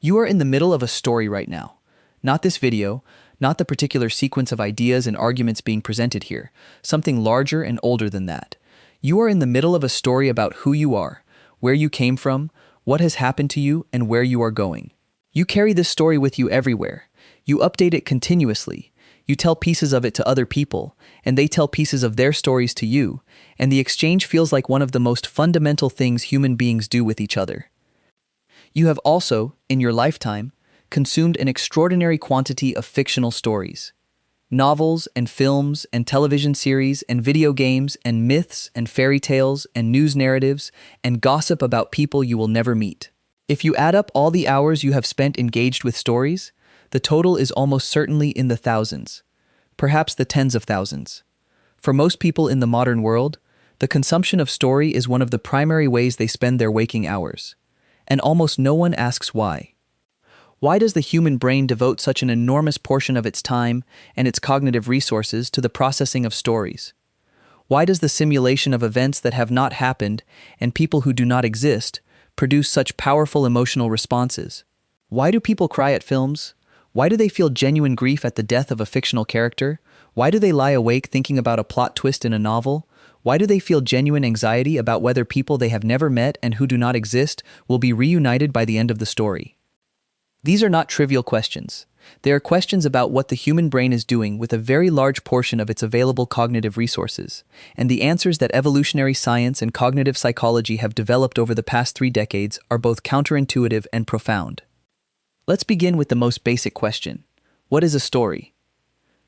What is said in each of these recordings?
You are in the middle of a story right now. Not this video, not the particular sequence of ideas and arguments being presented here, something larger and older than that. You are in the middle of a story about who you are, where you came from, what has happened to you, and where you are going. You carry this story with you everywhere. You update it continuously. You tell pieces of it to other people, and they tell pieces of their stories to you, and the exchange feels like one of the most fundamental things human beings do with each other. You have also, in your lifetime, consumed an extraordinary quantity of fictional stories. Novels and films and television series and video games and myths and fairy tales and news narratives and gossip about people you will never meet. If you add up all the hours you have spent engaged with stories, the total is almost certainly in the thousands, perhaps the tens of thousands. For most people in the modern world, the consumption of story is one of the primary ways they spend their waking hours. And almost no one asks why. Why does the human brain devote such an enormous portion of its time and its cognitive resources to the processing of stories? Why does the simulation of events that have not happened and people who do not exist produce such powerful emotional responses? Why do people cry at films? Why do they feel genuine grief at the death of a fictional character? Why do they lie awake thinking about a plot twist in a novel? Why do they feel genuine anxiety about whether people they have never met and who do not exist will be reunited by the end of the story? These are not trivial questions. They are questions about what the human brain is doing with a very large portion of its available cognitive resources, and the answers that evolutionary science and cognitive psychology have developed over the past 3 decades are both counterintuitive and profound. Let's begin with the most basic question. What is a story?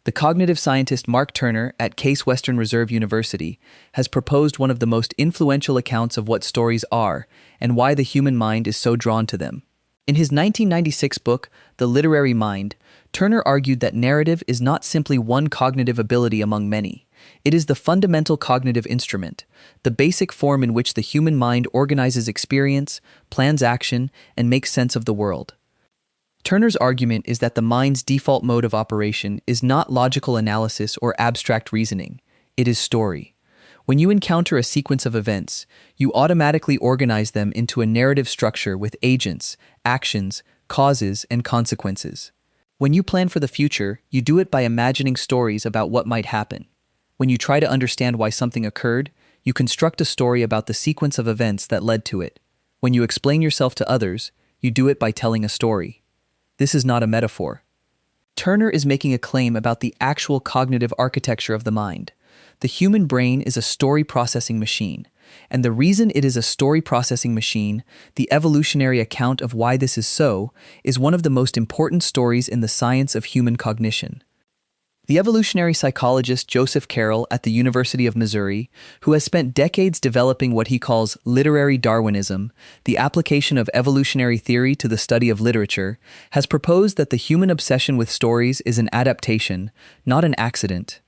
The cognitive scientist Mark Turner at Case Western Reserve University has proposed one of the most influential accounts of what stories are and why the human mind is so drawn to them. In his 1996 book, The Literary Mind, Turner argued that narrative is not simply one cognitive ability among many. It is the fundamental cognitive instrument, the basic form in which the human mind organizes experience, plans action, and makes sense of the world. Turner's argument is that the mind's default mode of operation is not logical analysis or abstract reasoning. It is story. When you encounter a sequence of events, you automatically organize them into a narrative structure with agents, actions, causes, and consequences. When you plan for the future, you do it by imagining stories about what might happen. When you try to understand why something occurred, you construct a story about the sequence of events that led to it. When you explain yourself to others, you do it by telling a story. This is not a metaphor. Turner is making a claim about the actual cognitive architecture of the mind. The human brain is a story processing machine, and the reason it is a story processing machine, the evolutionary account of why this is so, is one of the most important stories in the science of human cognition. The evolutionary psychologist Joseph Carroll at the University of Missouri, who has spent decades developing what he calls literary Darwinism, the application of evolutionary theory to the study of literature, has proposed that the human obsession with stories is an adaptation, not an accident.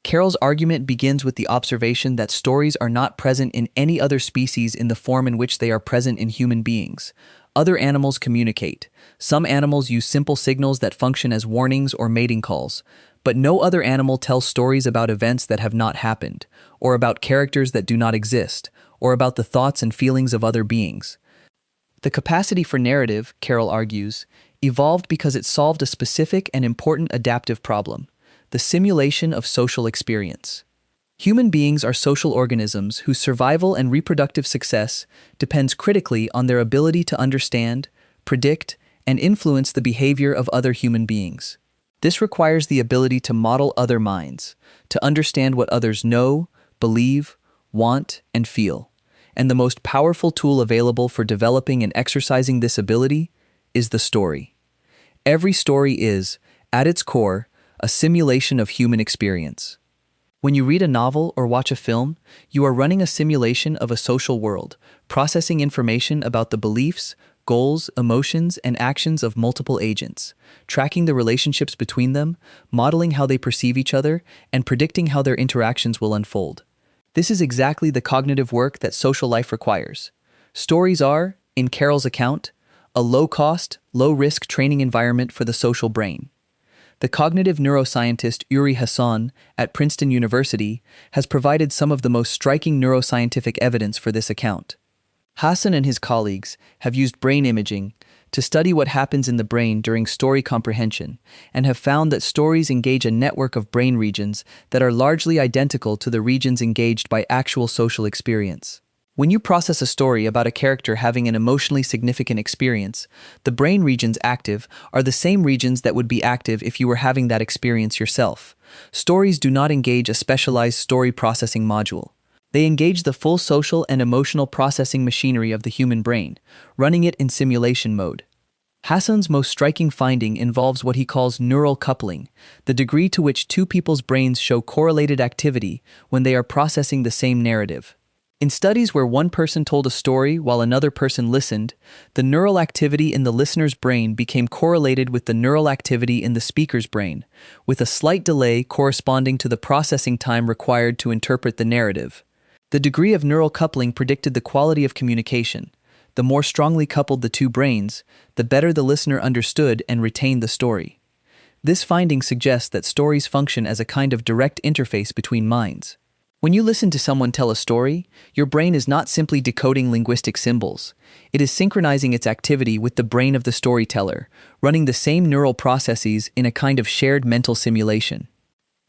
Carroll's argument begins with the observation that stories are not present in any other species in the form in which they are present in human beings. Other animals communicate. Some animals use simple signals that function as warnings or mating calls. But no other animal tells stories about events that have not happened, or about characters that do not exist, or about the thoughts and feelings of other beings. The capacity for narrative, Carroll argues, evolved because it solved a specific and important adaptive problem: the simulation of social experience. Human beings are social organisms whose survival and reproductive success depends critically on their ability to understand, predict, and influence the behavior of other human beings. This requires the ability to model other minds, to understand what others know, believe, want, and feel. And the most powerful tool available for developing and exercising this ability is the story. Every story is, at its core, a simulation of human experience. When you read a novel or watch a film, you are running a simulation of a social world, processing information about the beliefs, goals, emotions, and actions of multiple agents, tracking the relationships between them, modeling how they perceive each other, and predicting how their interactions will unfold. This is exactly the cognitive work that social life requires. Stories are, in Carroll's account, a low-cost, low-risk training environment for the social brain. The cognitive neuroscientist Uri Hasson at Princeton University has provided some of the most striking neuroscientific evidence for this account. Hasson and his colleagues have used brain imaging to study what happens in the brain during story comprehension, and have found that stories engage a network of brain regions that are largely identical to the regions engaged by actual social experience. When you process a story about a character having an emotionally significant experience, the brain regions active are the same regions that would be active if you were having that experience yourself. Stories do not engage a specialized story processing module. They engage the full social and emotional processing machinery of the human brain, running it in simulation mode. Hasson's most striking finding involves what he calls neural coupling, the degree to which two people's brains show correlated activity when they are processing the same narrative. In studies where one person told a story while another person listened, the neural activity in the listener's brain became correlated with the neural activity in the speaker's brain, with a slight delay corresponding to the processing time required to interpret the narrative. The degree of neural coupling predicted the quality of communication. The more strongly coupled the two brains, the better the listener understood and retained the story. This finding suggests that stories function as a kind of direct interface between minds. When you listen to someone tell a story, your brain is not simply decoding linguistic symbols. It is synchronizing its activity with the brain of the storyteller, running the same neural processes in a kind of shared mental simulation.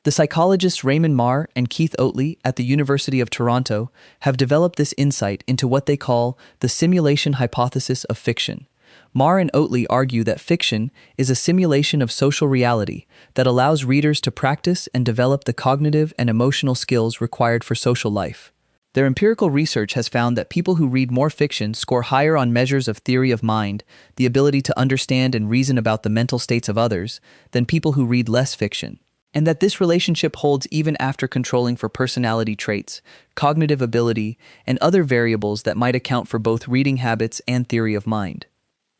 The psychologists Raymond and Keith Oatley at the University of Toronto have developed this insight into what they call the simulation hypothesis of fiction. Marr and Oatley argue that fiction is a simulation of social reality that allows readers to practice and develop the cognitive and emotional skills required for social life. Their empirical research has found that people who read more fiction score higher on measures of theory of mind, the ability to understand and reason about the mental states of others, than people who read less fiction, and that this relationship holds even after controlling for personality traits, cognitive ability, and other variables that might account for both reading habits and theory of mind.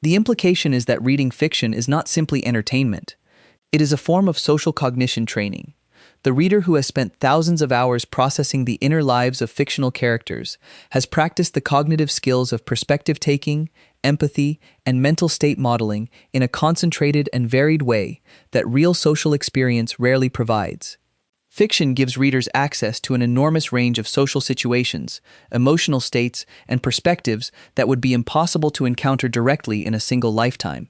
The implication is that reading fiction is not simply entertainment. It is a form of social cognition training. The reader who has spent thousands of hours processing the inner lives of fictional characters has practiced the cognitive skills of perspective taking, empathy, and mental state modeling in a concentrated and varied way that real social experience rarely provides. Fiction gives readers access to an enormous range of social situations, emotional states, and perspectives that would be impossible to encounter directly in a single lifetime.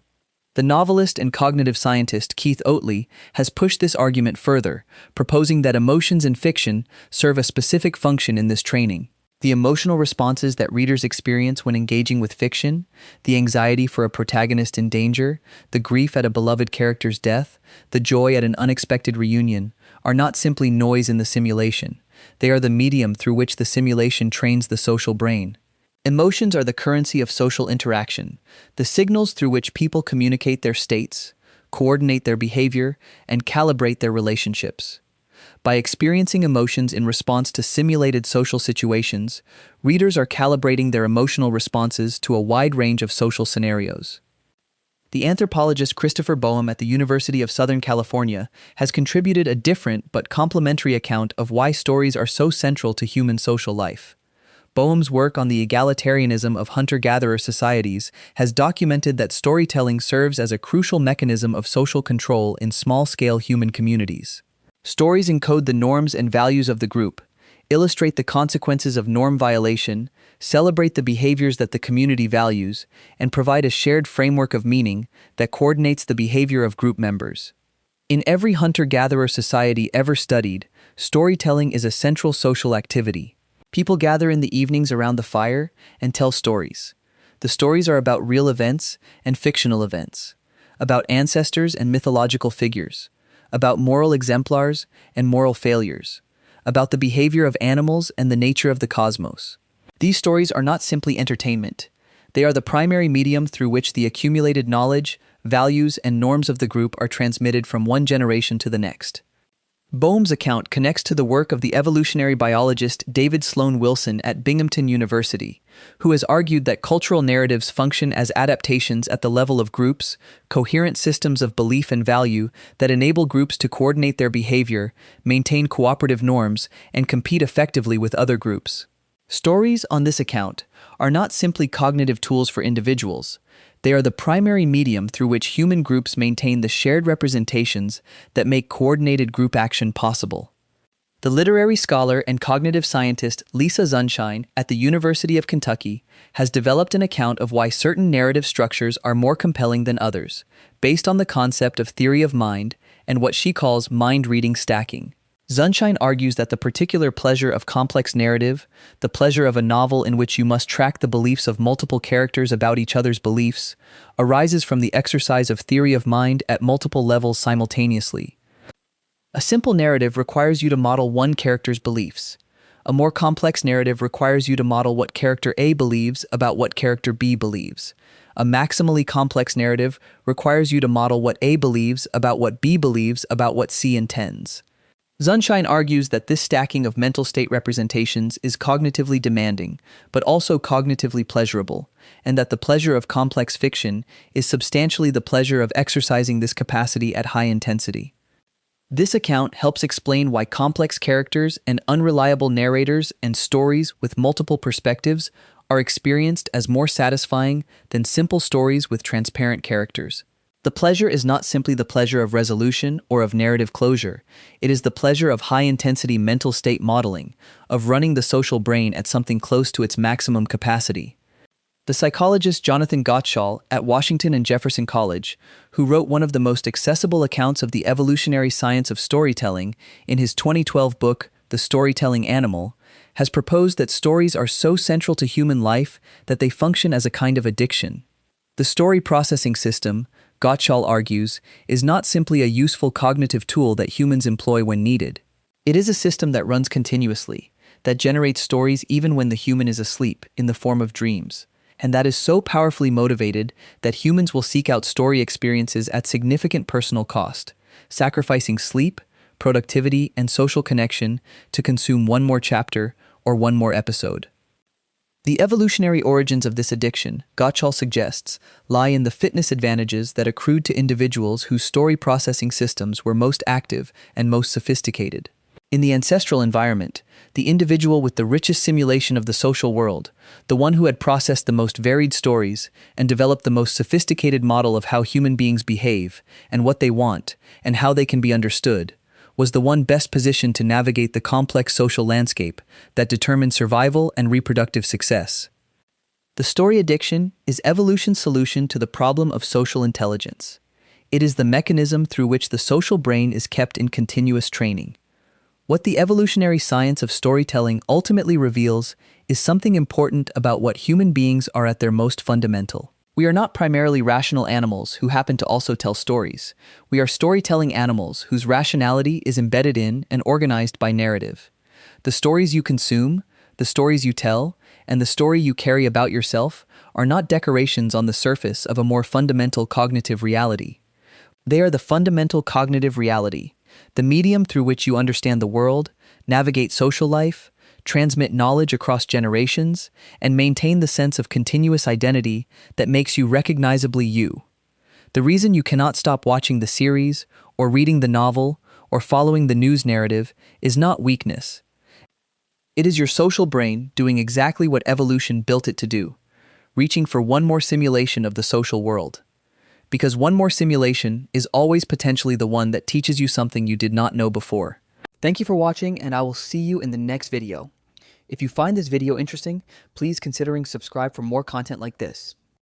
The novelist and cognitive scientist Keith Oatley has pushed this argument further, proposing that emotions in fiction serve a specific function in this training. The emotional responses that readers experience when engaging with fiction, the anxiety for a protagonist in danger, the grief at a beloved character's death, the joy at an unexpected reunion, are not simply noise in the simulation. They are the medium through which the simulation trains the social brain. Emotions are the currency of social interaction, the signals through which people communicate their states, coordinate their behavior, and calibrate their relationships. By experiencing emotions in response to simulated social situations, readers are calibrating their emotional responses to a wide range of social scenarios. The anthropologist Christopher Boehm at the University of Southern California has contributed a different but complementary account of why stories are so central to human social life. Boehm's work on the egalitarianism of hunter-gatherer societies has documented that storytelling serves as a crucial mechanism of social control in small-scale human communities. Stories encode the norms and values of the group, illustrate the consequences of norm violation, celebrate the behaviors that the community values, and provide a shared framework of meaning that coordinates the behavior of group members. In every hunter-gatherer society ever studied, storytelling is a central social activity. People gather in the evenings around the fire and tell stories. The stories are about real events and fictional events, about ancestors and mythological figures, about moral exemplars and moral failures, about the behavior of animals and the nature of the cosmos. These stories are not simply entertainment. They are the primary medium through which the accumulated knowledge, values, and norms of the group are transmitted from one generation to the next. Boehm's account connects to the work of the evolutionary biologist David Sloan Wilson at Binghamton University, who has argued that cultural narratives function as adaptations at the level of groups, coherent systems of belief and value that enable groups to coordinate their behavior, maintain cooperative norms, and compete effectively with other groups. Stories, on this account, are not simply cognitive tools for individuals. They are the primary medium through which human groups maintain the shared representations that make coordinated group action possible. The literary scholar and cognitive scientist Lisa Zunshine at the University of Kentucky has developed an account of why certain narrative structures are more compelling than others, based on the concept of theory of mind and what she calls mind-reading stacking. Zunshine argues that the particular pleasure of complex narrative, the pleasure of a novel in which you must track the beliefs of multiple characters about each other's beliefs, arises from the exercise of theory of mind at multiple levels simultaneously. A simple narrative requires you to model one character's beliefs. A more complex narrative requires you to model what character A believes about what character B believes. A maximally complex narrative requires you to model what A believes about what B believes about what C intends. Zunshine argues that this stacking of mental state representations is cognitively demanding, but also cognitively pleasurable, and that the pleasure of complex fiction is substantially the pleasure of exercising this capacity at high intensity. This account helps explain why complex characters and unreliable narrators and stories with multiple perspectives are experienced as more satisfying than simple stories with transparent characters. The pleasure is not simply the pleasure of resolution or of narrative closure. It is the pleasure of high-intensity mental state modeling, of running the social brain at something close to its maximum capacity. The psychologist Jonathan Gottschall at Washington and Jefferson College, who wrote one of the most accessible accounts of the evolutionary science of storytelling in his 2012 book, The Storytelling Animal, has proposed that stories are so central to human life that they function as a kind of addiction. The story processing system, Gottschall argues, is not simply a useful cognitive tool that humans employ when needed. It is a system that runs continuously, that generates stories even when the human is asleep in the form of dreams, and that is so powerfully motivated that humans will seek out story experiences at significant personal cost, sacrificing sleep, productivity, and social connection to consume one more chapter or one more episode. The evolutionary origins of this addiction, Gottschall suggests, lie in the fitness advantages that accrued to individuals whose story processing systems were most active and most sophisticated. In the ancestral environment, the individual with the richest simulation of the social world, the one who had processed the most varied stories and developed the most sophisticated model of how human beings behave and what they want and how they can be understood, was the one best positioned to navigate the complex social landscape that determined survival and reproductive success. The story addiction is evolution's solution to the problem of social intelligence. It is the mechanism through which the social brain is kept in continuous training. What the evolutionary science of storytelling ultimately reveals is something important about what human beings are at their most fundamental. We are not primarily rational animals who happen to also tell stories. We are storytelling animals whose rationality is embedded in and organized by narrative. The stories you consume, the stories you tell, and the story you carry about yourself are not decorations on the surface of a more fundamental cognitive reality. They are the fundamental cognitive reality, the medium through which you understand the world, navigate social life, transmit knowledge across generations, and maintain the sense of continuous identity that makes you recognizably you. The reason you cannot stop watching the series, or reading the novel, or following the news narrative is not weakness. It is your social brain doing exactly what evolution built it to do, reaching for one more simulation of the social world. Because one more simulation is always potentially the one that teaches you something you did not know before. Thank you for watching, and I will see you in the next video. If you find this video interesting, please consider subscribing for more content like this.